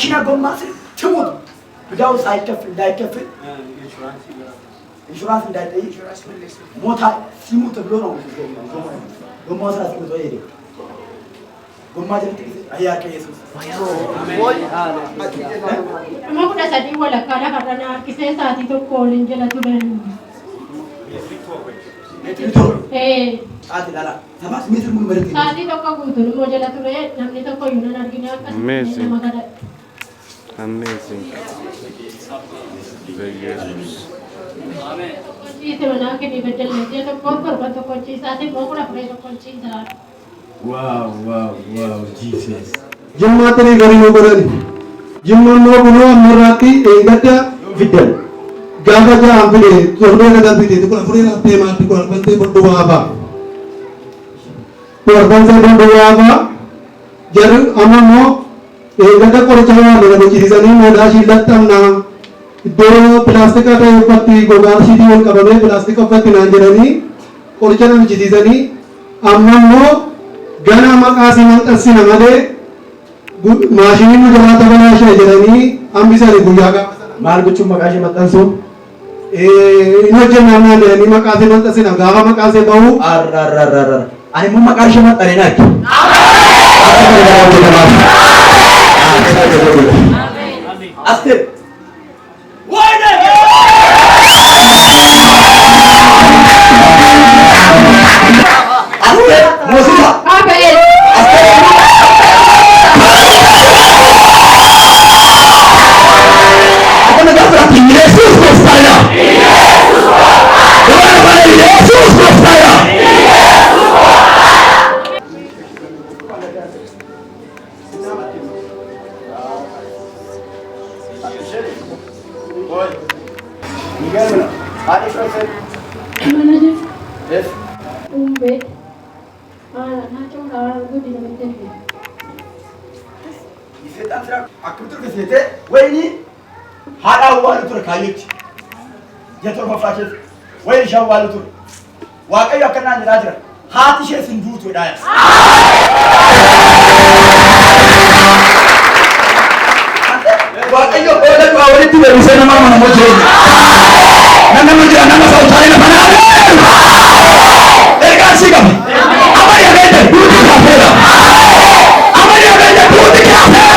መኪና ጎማ ትሙት ብዳው ሳይከፍል እንዳይከፍል ኢንሹራንስ እንዳይጠይቅ ሞታ ሲሙት ብሎ ነው ጎማ ስራ ሲሞት ይሄ ጎማ ጀልጥ አያከ ኢየሱስ ወይ ማኩዳ ሳዲ ወላ ካላ ካራና ኪሴሳቲ ቶኮ ልንጀላቱ ደን Ati lala, sabas meter mun berarti. Ati tokko guutu mo jala ture namni tokko yunan argine akkas nama kada. Amazing. Jesus. Amen. Ite mana ke ni bedel dia tokko korban tokko chisa ati mo kuda pare tokko chisa. Wow, Jesus. Jummatani gari mo berani. Jumman mo buno amrati engata vidal. Gaba ja ambire torbe na dante ko afure na tema ko bante bodu aba. Korban sa bodu aba jar amamo engata ko chawa na chizani mo dashi latam na do plastic ka patti gogar sidi on kababe plastic ka patti na jarani ko chana chizani amamo gana makasi man tasina male mashini mu jamata bana shay jarani ambisari guyaga mal bichu makashi matansu inoje namna ni makasi man tasina gawa makasi bahu ar ani mu makashi matare na ki aste wayne aste mosita Abe. Jesus Messiah. Jesus Messiah. Mana je? Yes. Umbe. Na chonga gudi na mtende. Isetan sira akutur kesete wayni hada walu tur kayit jetor mafachet wayni shawalu tur waqayo kana ni rajira hati she sinduto daya waqayo ola ko awati be misena mama na moje nana moje nana sautari na bana erga sigam amari agete duti kafera amari agete duti kafera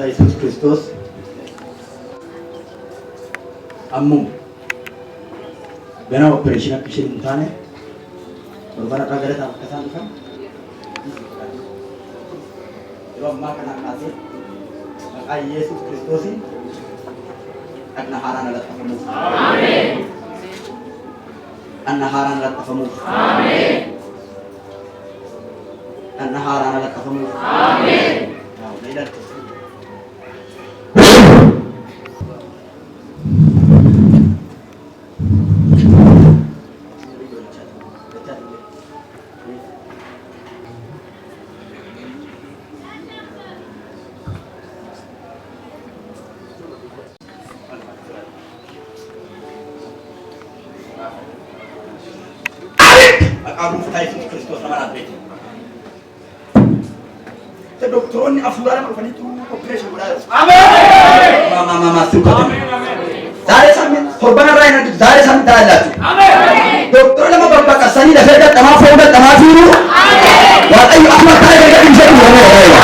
Yesus Kristus ammu gana operation akishin mutane berbara kagare ta kasan kan ilo makana kasih maka Yesus Kristus akna haran ala tafamu amin anna haran ala tafamu amin anna haran ala tafamu amin nah Aku Yesus Kristus nama Nabi. Doktoron afurana malfani tu operation berada. Amin. Mama suka tu. Zare sami korban rai nanti zare sami dah ada. Amin. Doktor lama bapak kasani dah ada tamam founder tamam firu. Amin. Wah ayo aku nak tanya dekat insya Allah.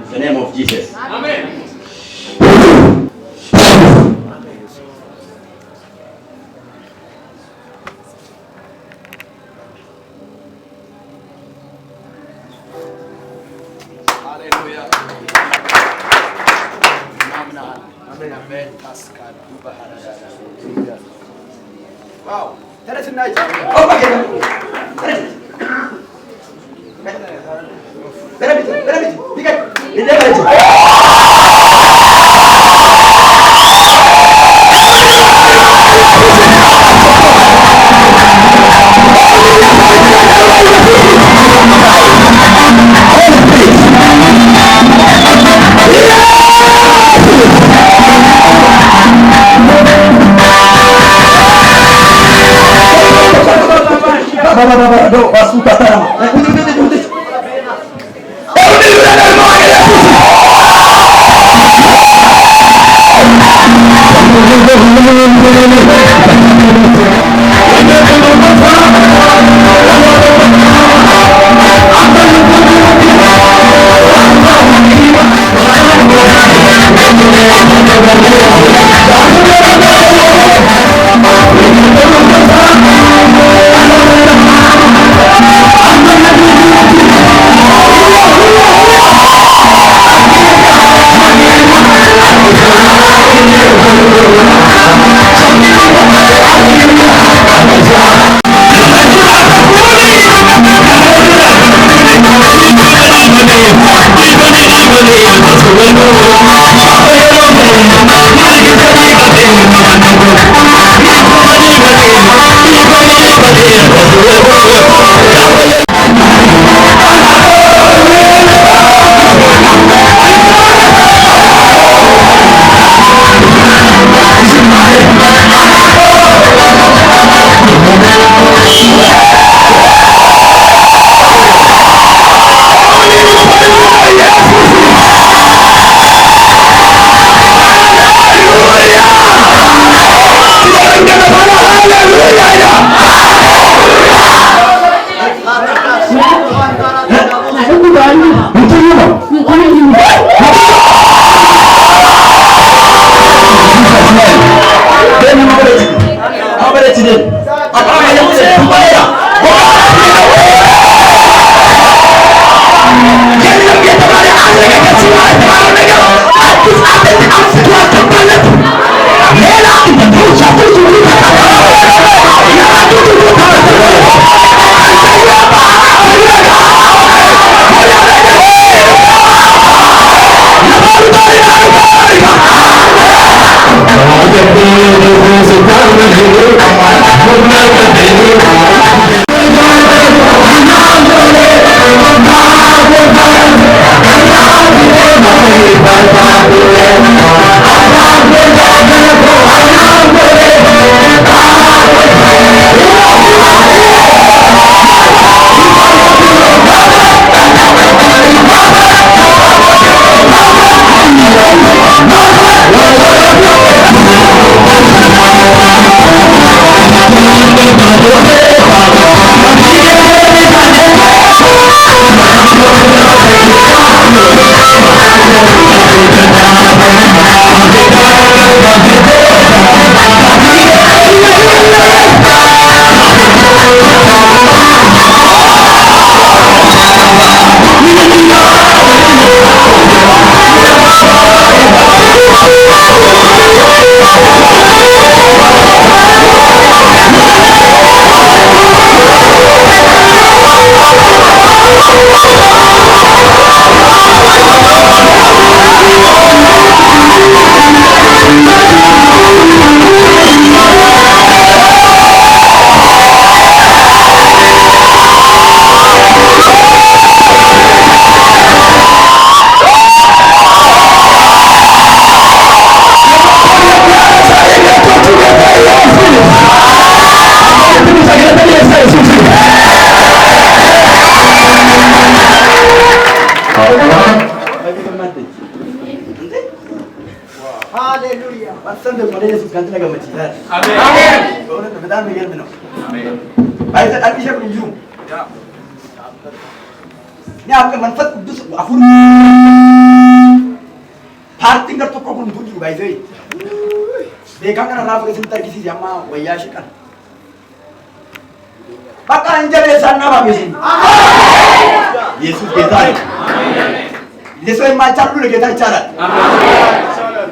The name of Jesus. Amen. Amen. Wow. That's nice. Oh my God.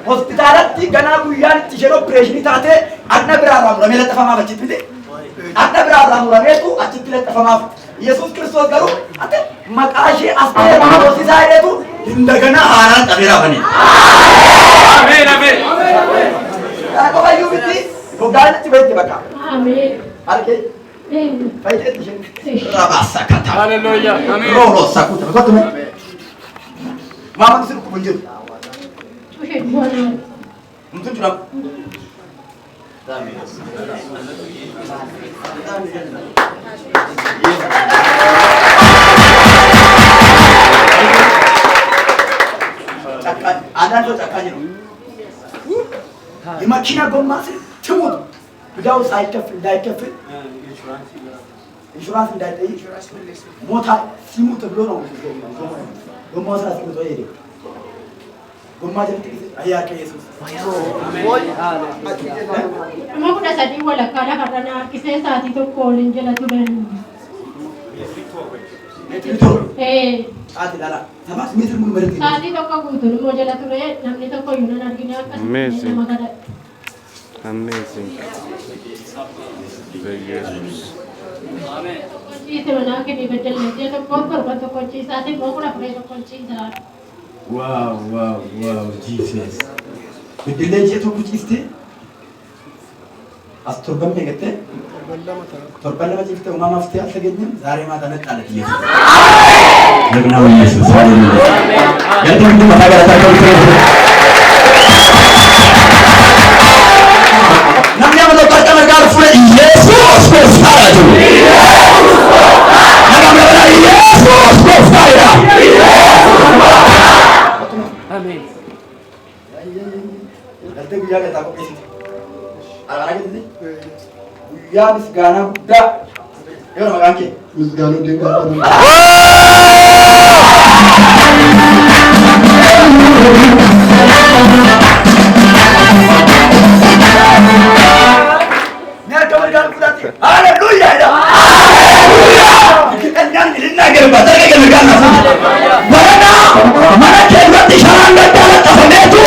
hospitaalatti ganaa guyyaan itti isheen opereeshinii taate adda biraarraa muramee laxxafamaaf achitti miti. Adda biraarraa murameetu achitti laxxafamaaf. Yesuus Kiristoos garuu ate maqaa ishee asxee hoosisaa jedhetu hindagana haaraan qabeeraa bane. Ameen ameen. Qofayyuu miti gogaan itti bayyatti bakka. Ameen. Argee. Fayyadee isheen rabaasa kata. Haleluuyaa. Ameen. Rooloo sakuuta. Kottume. Maama sirku kun jiru. Mungkin curang. Ada tuh cakanya. Di makina gomma sih cemut. Bidau saya kafir, insurans tidak ada. Motor simut belum. Gomma saya simut aja. Gomma jadi ayah ke Yesus. Amma kuda sadi wala kada karena kisah saat itu kolin jala tulen. Ati dala. Sama meter mun berarti. Saat itu kau butuh mau jala tulen, namni itu kau yunan artinya apa? Amazing. Nama kada. Amazing. Jesus. Amen. Kunci mana ke ni betul dia tu korban tu kunci saat itu mau kuda pergi kunci dah. Wow, Jesus. Bedelle je to kuchiste. Asturban me gette. Torban lama jifte umma mafte altegenyam zare ma taneqalet Jesus. Legna Jesus. Hallelujah. Yalto ndu magara ta ko. Namni amado tarka magar fule Jesus ko fire. Jesus ko fire. Amen. Nanti guyyaa keessa akka qeessite. Alaqaa keessatti guyyaa misgaanaa guddaa yoo maqaan kee misgaanuu deemaa ni akka margaan guddaatti haleluuyaa. Kan ilinaa garba darga kan margaan nafu. Barana mana keewwatti sharaan gaddaa qafameetu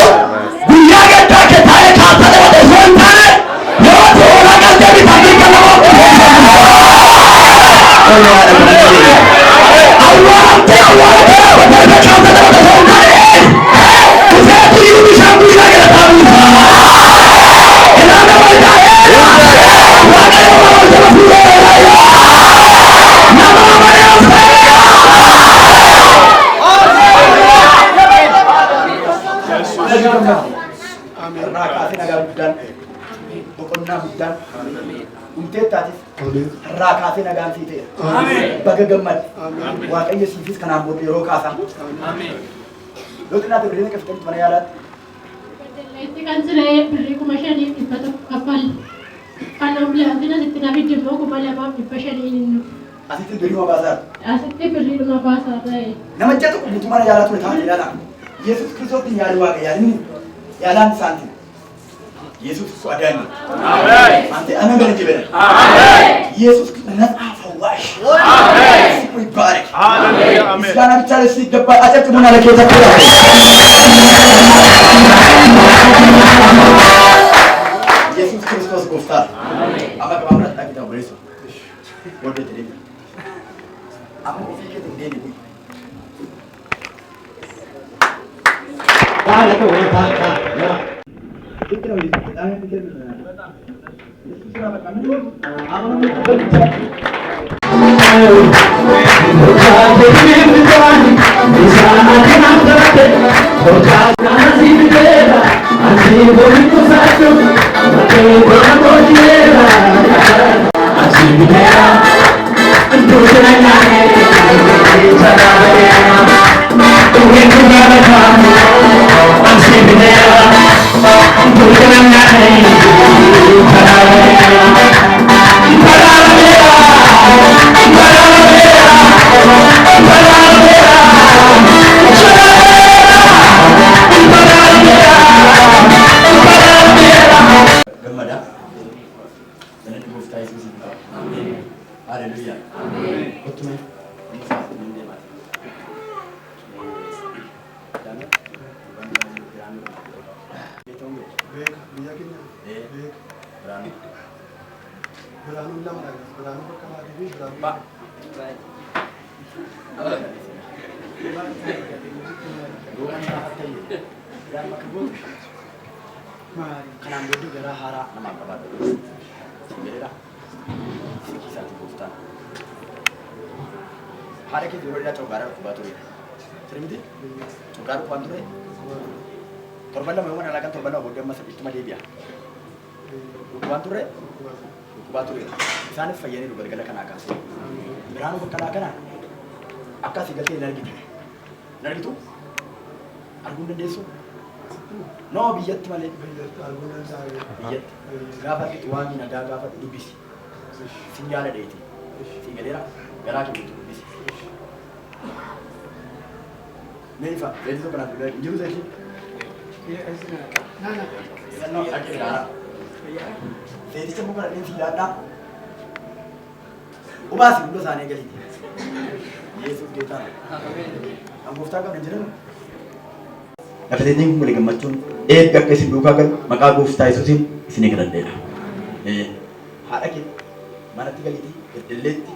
guyyaa gaddaa kee taa'ee kaasanii wada osoo hin taane yoo toora galtee bitanii kan nama awwaalamtee wada irra kaasanii wada osoo hin taane dhufeetu iyyuu bishaan guyyaa gara taa'uusaa ilaala waldaa'ee waaqayyo nama jala fuudhee nama amanee Raka naga budan, bokonna budan, umteetatis. Raka naga fite. Baga gammat. Waaqayyo siifis kanaan booda yeroo kaasan. Lootiin ati birrii akka fitanitti mana yaalaatti. Itti kan siree birrii kuma shanii dhibba tokko kaffal. Kan ambulaansina sitti nafi dhimmoo kuma lamaaf dhibba shanii hinnu. Asitti birrii ma baasaa? Asitti birrii ma baasaa ta'e. Nama jaa tokko guutuu mana yaalaa ture taa'anii ilaala. Yesuus Kiristoos yaadu waaqa yaadni yaalaan isaanti. Yesuus swadani. Amen. Ante amen bere jibere. Amen. Yesuus nafaa fawaash. Amen. Mubarak. Hallelujah. Amen. Iskaan bichaale si gabba ajatu muna la keessa kula. Yesuus Kiristoos gooftaa. Amen. Amma qabamna dhaqita boreessu. Godhe jedhee. Amma ofii keetiin deebi'u. Dale, que voy a estar. ¿Qué quiero decir? Dame que quiero decir. Esto es una camino. Hágame Hallelujah. Amen. biyya keenya Biraanuu. biraanuu lama dhagaa biraanuu bakka maatii fi biraanuu Ba. Kanaan booddee garaa haaraa namaaf qabaatu. Sibiilidha. Sikii isaati gooftaan. Haadha keessa yeroo dheeraa coggaadhaa dhukkubaa ture. Ture miti? Coggaa dhukkubaan ture. Torban lama yoo mana alaagaan torban lama booddee amma ittuma deebi'a. Dhukkubaan ture. Dhukkubaa ture. Isaanis fayyaniiru galgala kanaa kaasee. Biraanuu bakka kanaa akkasii galtee hin argitu. Hin argitu? Arguu hin dandeessu? Noo biyyatti malee. Biyyatti. Gaafa argitu waan nagaa gaafa dubbisi. Sin yaala dheeti. Si galeera garaa kennitu dubbisi. Meefa beeksisa tokko naaf hin jiru seetii. Noo dhaqee ilaala. Seeticha muka dhaqeen si ilaadhaa. Ubaasi hunda isaanii galiiti. Yesuus geetaa. Angooftaa qabna jedhamu. Lafateetiin kun walii gammachuun eebbi akka isin duukaa galu maqaa gooftaa Yesuusiin isinii kadhadheedha. Haadha kee manatti galiitii gaddelleetti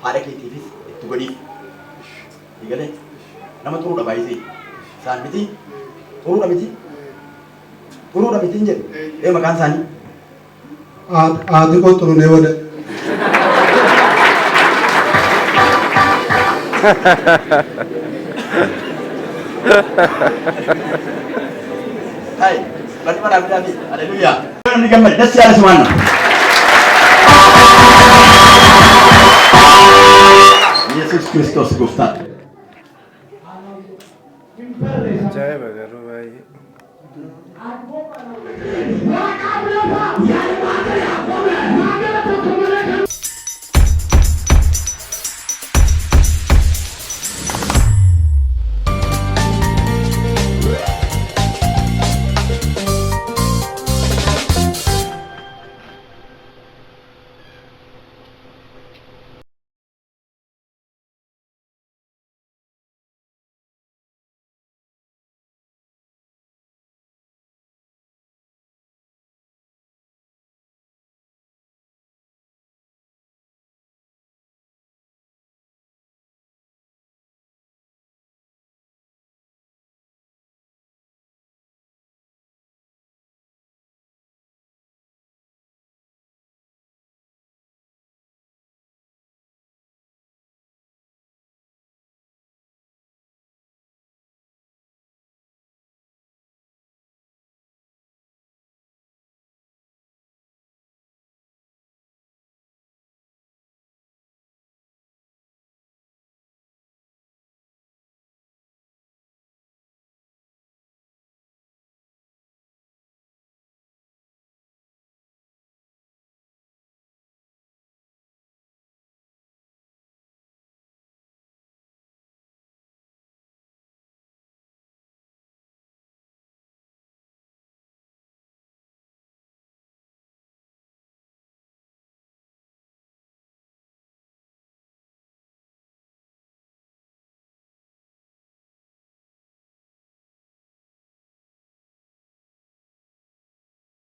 haadha keetiifis itti godhiif. Eegalee nama xuruudha baay'isee isaan miti xuruudha miti xuruudha miti hin jedhu maqaan isaanii. Haati koo xurunee wada. Hai, berarti mana kita ni? Haleluya. Namni gammad, das yaala sumaanna. Yesus Kristos gooftaa. Ajaa'iba garuu baay'ee.